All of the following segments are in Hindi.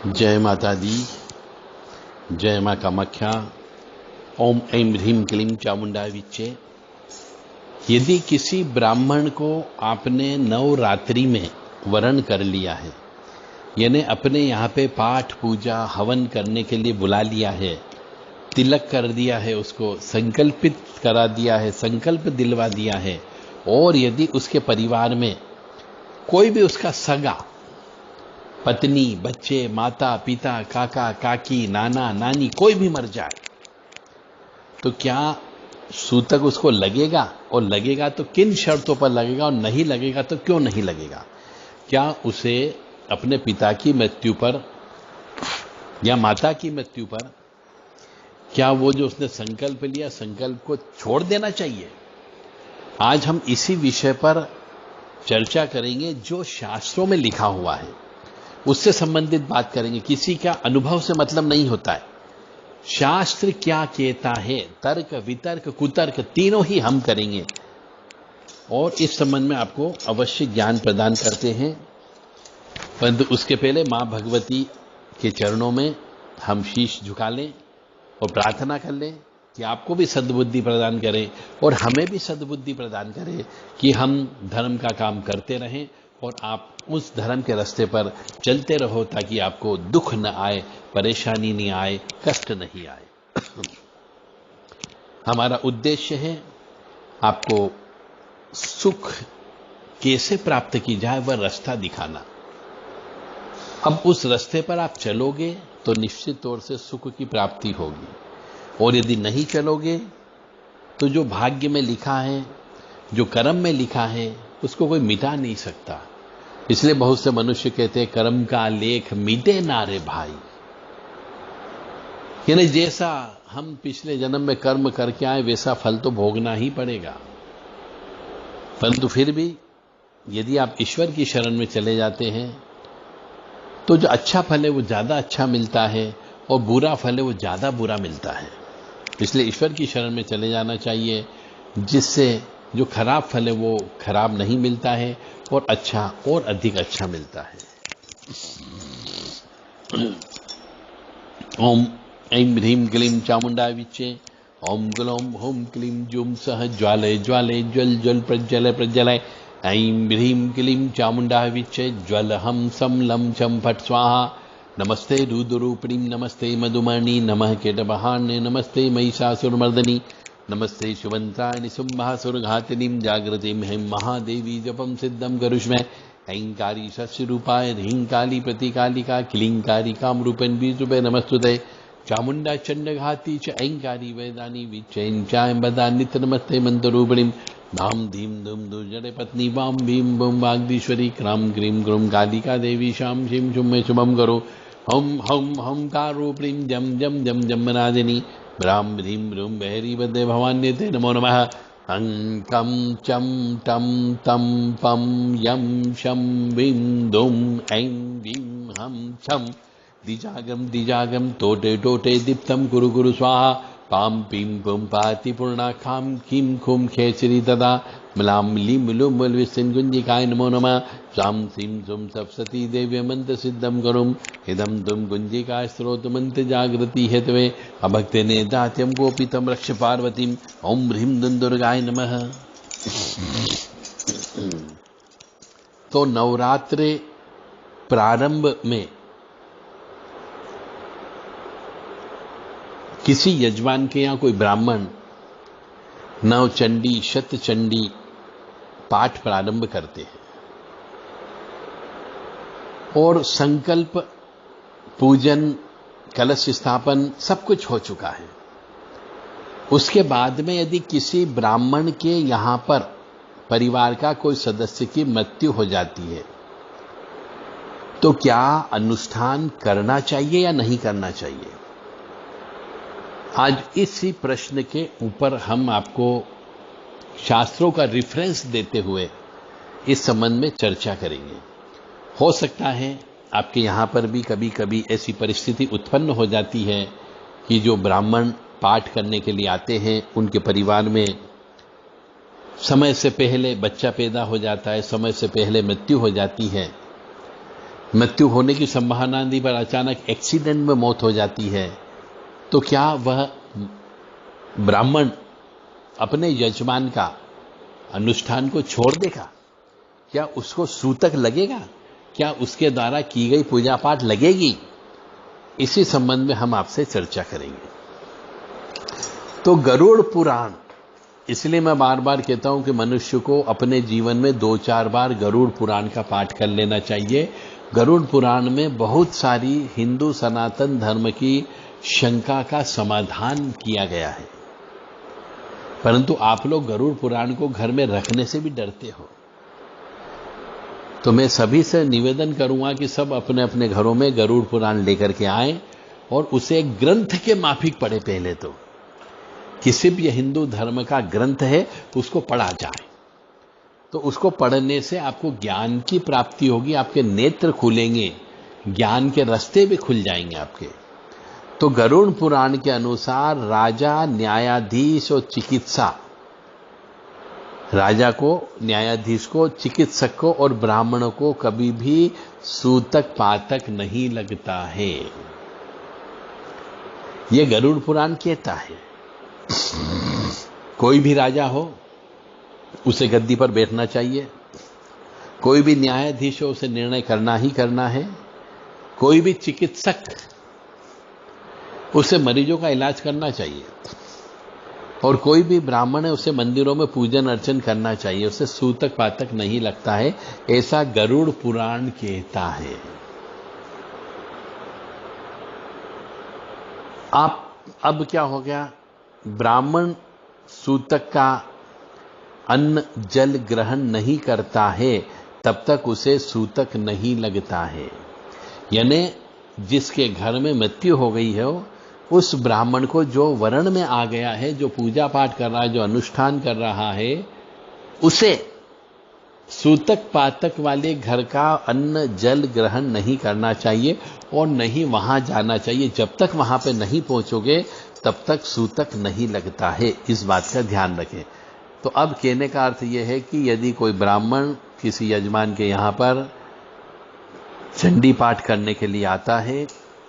जय माता दी, जय माँ कामाख्या। ओम ऐं ह्रीं क्लीं चामुंडा विच्चे। यदि किसी ब्राह्मण को आपने नवरात्रि में वरण कर लिया है, यानी अपने यहाँ पे पाठ पूजा हवन करने के लिए बुला लिया है, तिलक कर दिया है, उसको संकल्पित करा दिया है, संकल्प दिलवा दिया है, और यदि उसके परिवार में कोई भी उसका सगा पत्नी, बच्चे, माता पिता, काका काकी, नाना नानी कोई भी मर जाए, तो क्या सूतक उसको लगेगा? और लगेगा तो किन शर्तों पर लगेगा, और नहीं लगेगा तो क्यों नहीं लगेगा? क्या उसे अपने पिता की मृत्यु पर या माता की मृत्यु पर क्या वो जो उसने संकल्प लिया, संकल्प को छोड़ देना चाहिए? आज हम इसी विषय पर चर्चा करेंगे। जो शास्त्रों में लिखा हुआ है उससे संबंधित बात करेंगे। किसी का अनुभव से मतलब नहीं होता है। शास्त्र क्या कहता है, तर्क वितर्क कुतर्क तीनों ही हम करेंगे, और इस संबंध में आपको अवश्य ज्ञान प्रदान करते हैं। परंतु उसके पहले मां भगवती के चरणों में हम शीश झुका लें और प्रार्थना कर लें कि आपको भी सद्बुद्धि प्रदान करें और हमें भी सद्बुद्धि प्रदान करें कि हम धर्म का काम करते रहें और आप उस धर्म के रास्ते पर चलते रहो, ताकि आपको दुख न आए, परेशानी नहीं आए, कष्ट नहीं आए। हमारा उद्देश्य है आपको सुख कैसे प्राप्त की जाए वह रास्ता दिखाना। अब उस रास्ते पर आप चलोगे तो निश्चित तौर से सुख की प्राप्ति होगी, और यदि नहीं चलोगे तो जो भाग्य में लिखा है, जो कर्म में लिखा है, उसको कोई मिटा नहीं सकता। इसलिए बहुत से मनुष्य कहते हैं कर्म का लेख मिटे ना रे भाई। यानी जैसा हम पिछले जन्म में कर्म करके आए वैसा फल तो भोगना ही पड़ेगा। परंतु फिर भी यदि आप ईश्वर की शरण में चले जाते हैं तो जो अच्छा फल है वो ज्यादा अच्छा मिलता है, और बुरा फल है वो ज्यादा बुरा मिलता है। इसलिए ईश्वर की शरण में चले जाना चाहिए, जिससे जो खराब फल है वो खराब नहीं मिलता है और अच्छा और अधिक अच्छा मिलता है। ओम ऐं ह्रीं क्लीं चामुंडा विच्चे। ओम ग्लौं हुम क्लीं जूं सह ज्वालय ज्वालय ज्वल ज्वल प्रज्वल प्रज्वलय। ऐं ह्रीं क्लीं चामुंडा विच्चे। ज्वल हम सम लं छं फट् स्वाहा। नमस्ते रुद्ररूपिणी, नमस्ते मधुमणि, नमः कीटवाहने, नमस्ते महिषासुरमर्दिनी, नमस्ते शुभंत्राणि शुंभासुरघातिनीं, जागृतिं हैं महादेवी जपं सिद्धं करुष्मै। ऐंकारी शस्यरूपाय ह्रींकाली प्रतिकालिका क्लींकारी कामरूपेण बीजरूपे नमस्तुते। चामुंडा चंडघाती च ऐंकारी वेदानी विच्चैं चाय बदा नित्य नमस्ते मंत्ररूपिणीं। धाम धीम धूम दुर्जय पत्नी वाम भीम बुम वाग्दीश्वरी क्राम क्रीम ग्रूम कालिका देवी शाम शिम शुम में शुभम करो। हम हम कारूपिणीं जम जम जम जमनादिनी ब्राह्म ह्रीं रूम बहरी बदे भवान्यते नमो नमः। अंकम चम टम तम पम यम शम विम दुम ऐं वीं हम छम। दिजागम टोटे टोटे दीप्तम कुरु कुरु स्वाहा। पाम पीम पुम पाति पूर्णा खाम किम खुम खेचरी तदा मलाम लीम लुम विसिन गुंजिकाय नमो नमः। शाम सिम सुम सप्सती देव्य मंत्र सिद्धम करुम। इदम तुम गुंजिका स्रोत मंत्र जागृति हेतवे। अभक्ते ने दात्यम गोपितम रक्ष पार्वतीम। ओम ह्रीं दुर्गाय नमः। तो नवरात्रे प्रारंभ में किसी यजमान के यहाँ कोई ब्राह्मण नवचंडी शतचंडी पाठ प्रारंभ करते हैं, और संकल्प पूजन कलश स्थापन सब कुछ हो चुका है। उसके बाद में यदि किसी ब्राह्मण के यहां पर परिवार का कोई सदस्य की मृत्यु हो जाती है, तो क्या अनुष्ठान करना चाहिए या नहीं करना चाहिए? आज इसी प्रश्न के ऊपर हम आपको शास्त्रों का रेफरेंस देते हुए इस संबंध में चर्चा करेंगे। हो सकता है आपके यहां पर भी कभी कभी ऐसी परिस्थिति उत्पन्न हो जाती है कि जो ब्राह्मण पाठ करने के लिए आते हैं उनके परिवार में समय से पहले बच्चा पैदा हो जाता है, समय से पहले मृत्यु हो जाती है। मृत्यु होने की संभावना नहीं, पर अचानक एक्सीडेंट में मौत हो जाती है, तो क्या वह ब्राह्मण अपने यजमान का अनुष्ठान को छोड़ देगा? क्या उसको सूतक लगेगा? क्या उसके द्वारा की गई पूजा पाठ लगेगी? इसी संबंध में हम आपसे चर्चा करेंगे। तो गरुड़ पुराण, इसलिए मैं बार बार कहता हूं कि मनुष्य को अपने जीवन में 2-4 बार गरुड़ पुराण का पाठ कर लेना चाहिए। गरुड़ पुराण में बहुत सारी हिंदू सनातन धर्म की शंका का समाधान किया गया है, परंतु आप लोग गरुड़ पुराण को घर में रखने से भी डरते हो। तो मैं सभी से निवेदन करूंगा कि सब अपने अपने घरों में गरुड़ पुराण लेकर के आएं और उसे एक ग्रंथ के माफिक पढ़े। पहले तो किसी भी हिंदू धर्म का ग्रंथ है उसको पढ़ा जाए, तो उसको पढ़ने से आपको ज्ञान की प्राप्ति होगी, आपके नेत्र खुलेंगे, ज्ञान के रास्ते भी खुल जाएंगे आपके। तो गरुड़ पुराण के अनुसार राजा, न्यायाधीश और चिकित्सा, राजा को, न्यायाधीश को, चिकित्सक को और ब्राह्मणों को कभी भी सूतक पातक नहीं लगता है। यह गरुड़ पुराण कहता है। कोई भी राजा हो उसे गद्दी पर बैठना चाहिए, कोई भी न्यायाधीश हो उसे निर्णय करना ही करना है, कोई भी चिकित्सक उसे मरीजों का इलाज करना चाहिए, और कोई भी ब्राह्मण है उसे मंदिरों में पूजन अर्चन करना चाहिए, उसे सूतक पातक नहीं लगता है, ऐसा गरुड़ पुराण कहता है। अब क्या हो गया? ब्राह्मण सूतक का अन्न जल ग्रहण नहीं करता है तब तक उसे सूतक नहीं लगता है। यानी जिसके घर में मृत्यु हो गई है उस ब्राह्मण को जो वर्ण में आ गया है, जो पूजा पाठ कर रहा है, जो अनुष्ठान कर रहा है, उसे सूतक पातक वाले घर का अन्न जल ग्रहण नहीं करना चाहिए और नहीं वहां जाना चाहिए। जब तक वहां पे नहीं पहुंचोगे तब तक सूतक नहीं लगता है, इस बात का ध्यान रखें। तो अब कहने का अर्थ यह है कि यदि कोई ब्राह्मण किसी यजमान के यहां पर चंडी पाठ करने के लिए आता है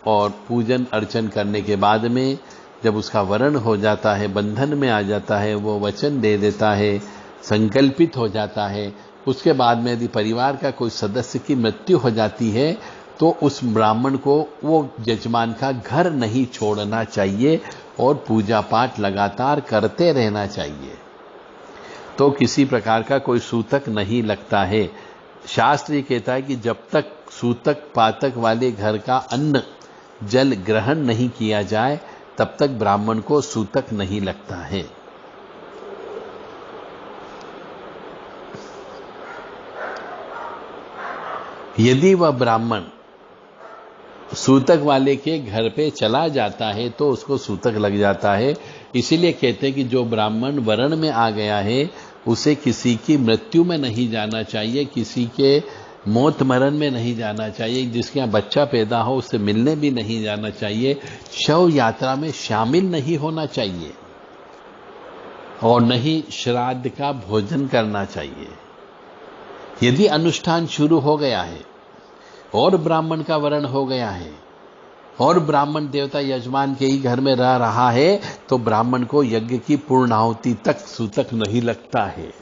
और पूजन अर्चन करने के बाद में जब उसका वरण हो जाता है, बंधन में आ जाता है, वो वचन दे देता है, संकल्पित हो जाता है, उसके बाद में यदि परिवार का कोई सदस्य की मृत्यु हो जाती है तो उस ब्राह्मण को वो यजमान का घर नहीं छोड़ना चाहिए और पूजा पाठ लगातार करते रहना चाहिए। तो किसी प्रकार का कोई सूतक नहीं लगता है। शास्त्र ये कहता है कि जब तक सूतक पातक वाले घर का अन्न जल ग्रहण नहीं किया जाए तब तक ब्राह्मण को सूतक नहीं लगता है। यदि वह ब्राह्मण सूतक वाले के घर पे चला जाता है तो उसको सूतक लग जाता है। इसीलिए कहते हैं कि जो ब्राह्मण वरण में आ गया है उसे किसी की मृत्यु में नहीं जाना चाहिए, किसी के मौत मरण में नहीं जाना चाहिए, जिसके यहाँ बच्चा पैदा हो उससे मिलने भी नहीं जाना चाहिए, शव यात्रा में शामिल नहीं होना चाहिए और नहीं श्राद्ध का भोजन करना चाहिए। यदि अनुष्ठान शुरू हो गया है और ब्राह्मण का वरण हो गया है और ब्राह्मण देवता यजमान के ही घर में रह रहा है तो ब्राह्मण को यज्ञ की पूर्णाहुति तक सूतक नहीं लगता है।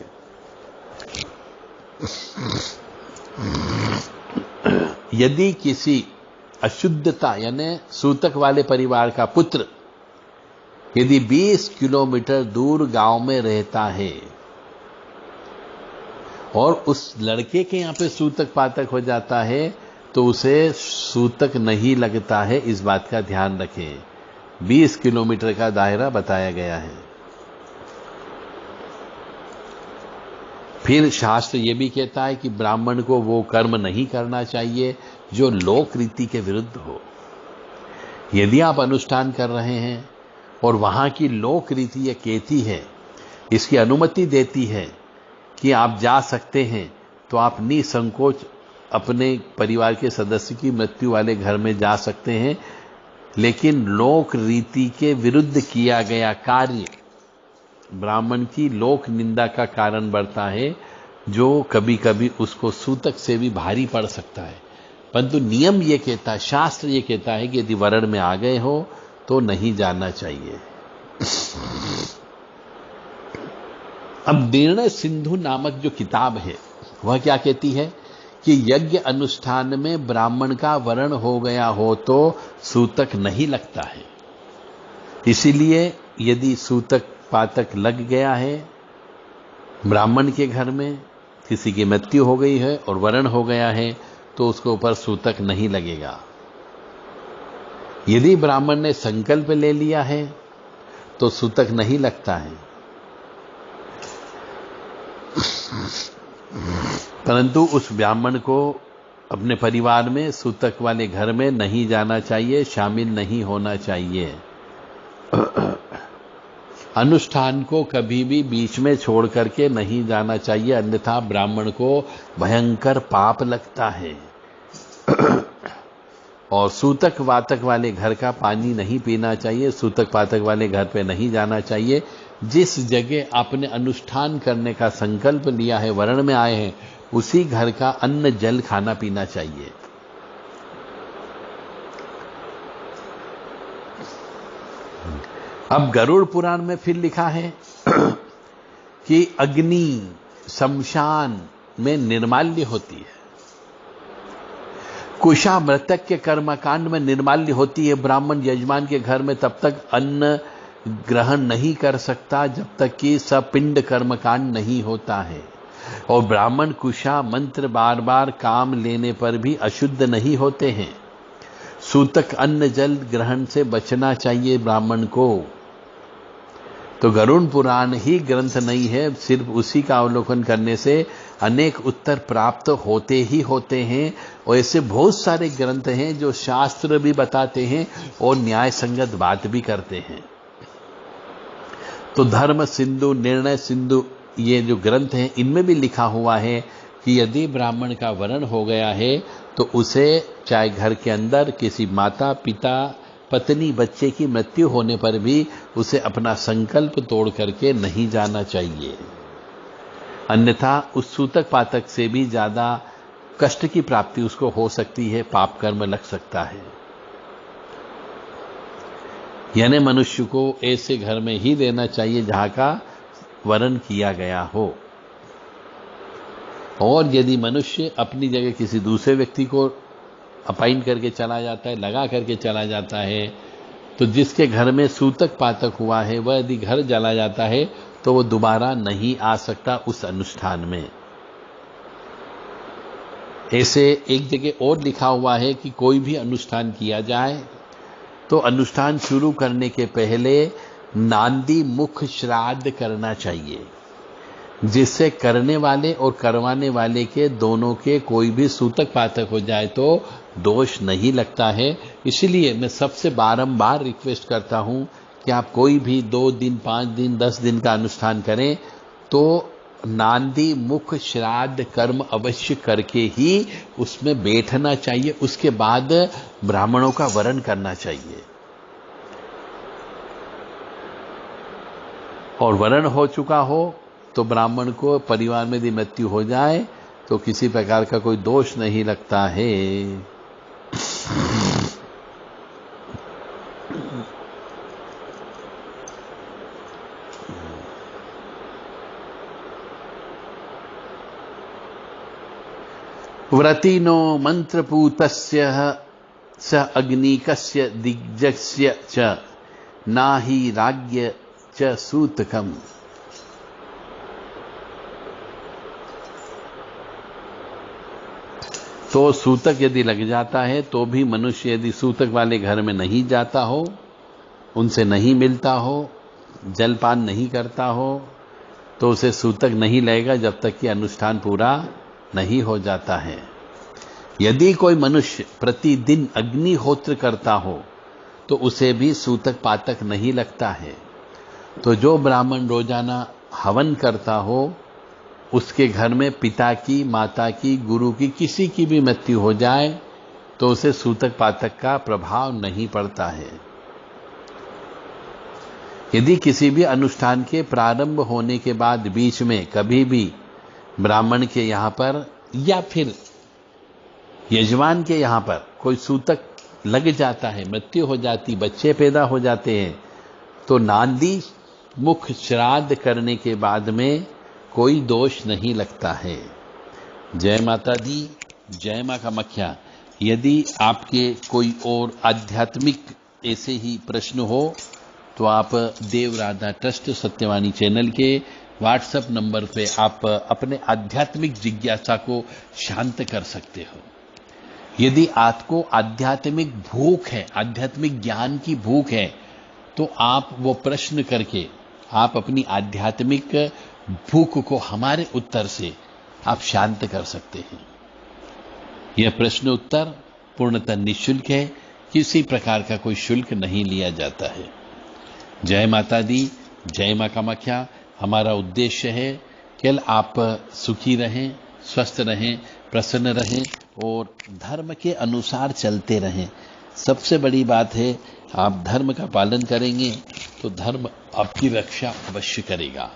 यदि किसी अशुद्धता यानी सूतक वाले परिवार का पुत्र यदि 20 किलोमीटर दूर गांव में रहता है और उस लड़के के यहां पे सूतक पातक हो जाता है तो उसे सूतक नहीं लगता है, इस बात का ध्यान रखें। 20 किलोमीटर का दायरा बताया गया है। फिर शास्त्र यह भी कहता है कि ब्राह्मण को वो कर्म नहीं करना चाहिए जो लोक रीति के विरुद्ध हो। यदि आप अनुष्ठान कर रहे हैं और वहां की लोक रीति यह कहती है, इसकी अनुमति देती है कि आप जा सकते हैं, तो आप निसंकोच अपने परिवार के सदस्य की मृत्यु वाले घर में जा सकते हैं। लेकिन लोक रीति के विरुद्ध किया गया कार्य ब्राह्मण की लोक निंदा का कारण बनता है, जो कभी कभी उसको सूतक से भी भारी पड़ सकता है। परंतु नियम ये कहता है, शास्त्र ये कहता है कि यदि वरण में आ गए हो तो नहीं जाना चाहिए। अब निर्णय सिंधु नामक जो किताब है वह क्या कहती है कि यज्ञ अनुष्ठान में ब्राह्मण का वरण हो गया हो तो सूतक नहीं लगता है। इसीलिए यदि सूतक पातक लग गया है ब्राह्मण के घर में, किसी की मृत्यु हो गई है और वरण हो गया है, तो उसके ऊपर सूतक नहीं लगेगा। यदि ब्राह्मण ने संकल्प ले लिया है तो सूतक नहीं लगता है। परंतु उस ब्राह्मण को अपने परिवार में सूतक वाले घर में नहीं जाना चाहिए, शामिल नहीं होना चाहिए। अनुष्ठान को कभी भी बीच में छोड़ करके नहीं जाना चाहिए, अन्यथा ब्राह्मण को भयंकर पाप लगता है। और सूतक वातक वाले घर का पानी नहीं पीना चाहिए, सूतक पातक वाले घर पे नहीं जाना चाहिए। जिस जगह आपने अनुष्ठान करने का संकल्प लिया है, वरण में आए हैं, उसी घर का अन्न जल खाना पीना चाहिए। अब गरुड़ पुराण में फिर लिखा है कि अग्नि शमशान में निर्माल्य होती है, कुशा मृतक के कर्मकांड में निर्माल्य होती है। ब्राह्मण यजमान के घर में तब तक अन्न ग्रहण नहीं कर सकता जब तक कि सपिंड कर्मकांड नहीं होता है। और ब्राह्मण कुशा मंत्र बार बार काम लेने पर भी अशुद्ध नहीं होते हैं। सूतक अन्न जल ग्रहण से बचना चाहिए ब्राह्मण को। तो गरुड़ पुराण ही ग्रंथ नहीं है, सिर्फ उसी का अवलोकन करने से अनेक उत्तर प्राप्त होते ही होते हैं। और ऐसे बहुत सारे ग्रंथ हैं जो शास्त्र भी बताते हैं और न्याय संगत बात भी करते हैं। तो धर्म सिंधु, निर्णय सिंधु, ये जो ग्रंथ हैं इनमें भी लिखा हुआ है कि यदि ब्राह्मण का वरण हो गया है तो उसे चाहे घर के अंदर किसी माता पिता पत्नी बच्चे की मृत्यु होने पर भी उसे अपना संकल्प तोड़ करके नहीं जाना चाहिए, अन्यथा उस सूतक पातक से भी ज्यादा कष्ट की प्राप्ति उसको हो सकती है, पाप कर्म लग सकता है। यानी मनुष्य को ऐसे घर में ही रहना चाहिए जहां का वरण किया गया हो। और यदि मनुष्य अपनी जगह किसी दूसरे व्यक्ति को अपॉइंट करके चला जाता है, लगा करके चला जाता है, तो जिसके घर में सूतक पातक हुआ है वह यदि घर चला जाता है तो वो दोबारा नहीं आ सकता उस अनुष्ठान में। ऐसे एक जगह और लिखा हुआ है कि कोई भी अनुष्ठान किया जाए तो अनुष्ठान शुरू करने के पहले नांदी मुख श्राद्ध करना चाहिए, जिससे करने वाले और करवाने वाले के दोनों के कोई भी सूतक पातक हो जाए तो दोष नहीं लगता है। इसलिए मैं सबसे बारंबार रिक्वेस्ट करता हूं कि आप कोई भी 2 दिन 5 दिन 10 दिन का अनुष्ठान करें तो नांदी मुख श्राद्ध कर्म अवश्य करके ही उसमें बैठना चाहिए। उसके बाद ब्राह्मणों का वरण करना चाहिए। और वरण हो चुका हो तो ब्राह्मण को परिवार में यदि मृत्यु हो जाए तो किसी प्रकार का कोई दोष नहीं लगता है। व्रतिनो मंत्रपूतस्य स अग्निकस्य दिग्जस्य च नाहि राज्य च सूतकम। तो सूतक यदि लग जाता है तो भी मनुष्य यदि सूतक वाले घर में नहीं जाता हो, उनसे नहीं मिलता हो, जलपान नहीं करता हो, तो उसे सूतक नहीं लगेगा जब तक कि अनुष्ठान पूरा नहीं हो जाता है। यदि कोई मनुष्य प्रतिदिन अग्निहोत्र करता हो तो उसे भी सूतक पातक नहीं लगता है। तो जो ब्राह्मण रोजाना हवन करता हो उसके घर में पिता की, माता की, गुरु की, किसी की भी मृत्यु हो जाए तो उसे सूतक पातक का प्रभाव नहीं पड़ता है। यदि किसी भी अनुष्ठान के प्रारंभ होने के बाद बीच में कभी भी ब्राह्मण के यहां पर या फिर यजमान के यहां पर कोई सूतक लग जाता है, मृत्यु हो जाती, बच्चे पैदा हो जाते हैं, तो नांदी मुख श्राद्ध करने के बाद में कोई दोष नहीं लगता है। जय माता दी, जय मां कामाख्या। यदि आपके कोई और आध्यात्मिक ऐसे ही प्रश्न हो तो आप देव राधा ट्रस्ट सत्यवाणी चैनल के व्हाट्सएप नंबर पे आप अपने आध्यात्मिक जिज्ञासा को शांत कर सकते हो। यदि आपको आध्यात्मिक भूख है, आध्यात्मिक ज्ञान की भूख है, तो आप वो प्रश्न करके आप अपनी आध्यात्मिक भूख को हमारे उत्तर से आप शांत कर सकते हैं। यह प्रश्न उत्तर पूर्णतः निःशुल्क है, किसी प्रकार का कोई शुल्क नहीं लिया जाता है। जय माता दी, जय मां कामाख्या। हमारा उद्देश्य है कि आप सुखी रहें, स्वस्थ रहें, प्रसन्न रहें और धर्म के अनुसार चलते रहें। सबसे बड़ी बात है, आप धर्म का पालन करेंगे तो धर्म आपकी रक्षा अवश्य करेगा।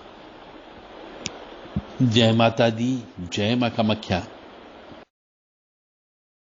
जय माता दी, जय मां कामाख्या।